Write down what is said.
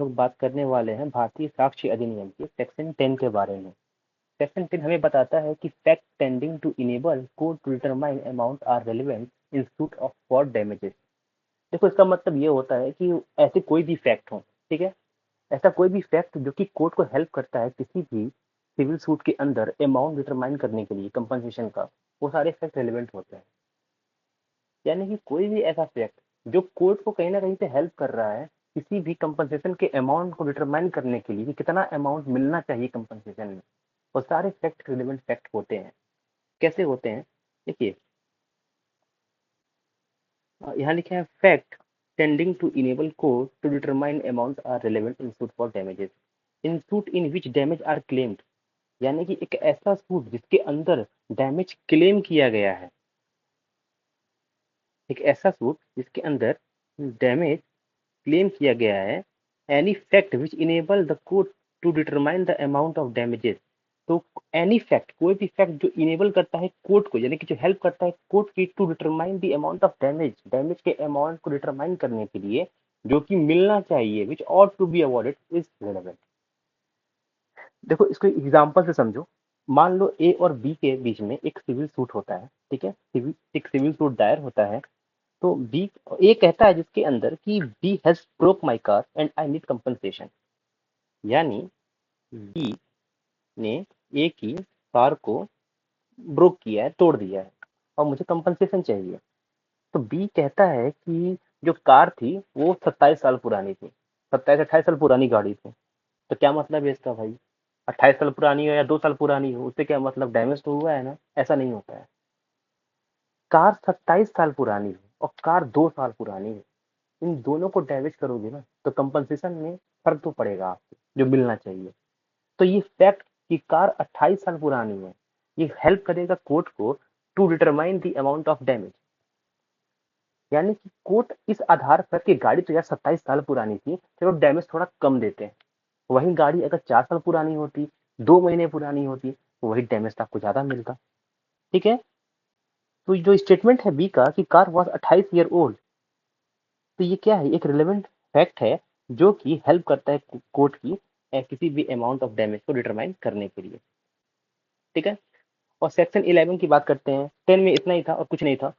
लोग बात करने वाले हैं भारतीय साक्ष्य अधिनियम के सेक्शन 10 के बारे में। सेक्शन 10 हमें बताता है कि fact tending to enable court to determine amount are relevant in suit of for damages. देखो इसका मतलब ये होता है कि ऐसे कोई भी फैक्ट हो, ठीक है, ऐसा कोई भी फैक्ट जो कि कोर्ट को हेल्प करता है किसी भी सिविल सूट के अंदर अमाउंट डिटरमाइन करने के लिए कंपनसेशन का, वो सारे फैक्ट रेलिवेंट होते हैं। यानी कि कोई भी ऐसा फैक्ट जो कोर्ट को कहीं ना कहीं से हेल्प कर रहा है किसी भी कंपनसेशन के अमाउंट को डिटरमाइन करने के लिए कि कितना अमाउंट मिलना चाहिए कंपनसेशन में, वो सारे फैक्ट रिलेवेंट फैक्ट होते हैं। कैसे होते हैं, देखिए यहाँ लिखा है fact tending to enable court to determine amount are relevant in suit for damages in suit in which damage are claimed. यानी कि एक ऐसा सूट जिसके अंदर डैमेज क्लेम किया गया है, एक ऐसा सूट जिसके अंदर डैमेज क्लेम किया गया है, any fact which enable the court to determine the amount of damages. तो एनी फैक्ट, कोई भी फैक्ट जो इनेबल करता है कोर्ट को, यानी कि जो हेल्प करता है कोर्ट की to determine the amount of damage, damage के अमाउंट को डिटरमाइन करने के लिए जो कि मिलना चाहिए, which ought to be awarded is relevant. देखो इसको एग्जांपल से समझो। मान लो ए और बी के बीच में एक सिविल सूट होता है, ठीक है, एक सिविल सूट दायर होता है। तो बी, ए कहता है जिसके अंदर कि B has broke my car and I need compensation. यानी बी ने ए की कार को ब्रोक किया है, तोड़ दिया है, और मुझे कंपनसेशन चाहिए। तो बी कहता है कि जो कार थी वो 27 साल पुरानी थी, 27-28 साल पुरानी गाड़ी थी। तो क्या मतलब है इसका भाई, 28 साल पुरानी हो या 2 साल पुरानी हो, उससे क्या मतलब, डैमेज तो हुआ है ना? ऐसा नहीं होता है। कार 27 साल पुरानी हो और कार 2 साल पुरानी हो, इन दोनों को डैमेज करोगे ना तो कंपनसेशन में फर्क तो पड़ेगा आपको जो मिलना चाहिए। तो ये फैक्ट कि कार 28 साल पुरानी है, ये हेल्प करेगा कोर्ट को to determine the amount of damage. यानी कि कोर्ट इस आधार पर कि गाड़ी तो यार 27 साल पुरानी थी, चलो डैमेज थोड़ा कम देते हैं। वही गाड़ी अगर 4 साल पुरानी होती, 2 महीने पुरानी होती, तो वही डैमेज तो आपको ज्यादा मिलता। ठीक है। तो जो स्टेटमेंट है बी का कि कार वॉज 28 ईयर ओल्ड, तो ये क्या है, एक रिलेवेंट फैक्ट है जो कि हेल्प करता है कोर्ट की किसी भी अमाउंट ऑफ डैमेज को डिटरमाइन करने के लिए। ठीक है। और सेक्शन 11 की बात करते हैं। 10 में इतना ही था और कुछ नहीं था।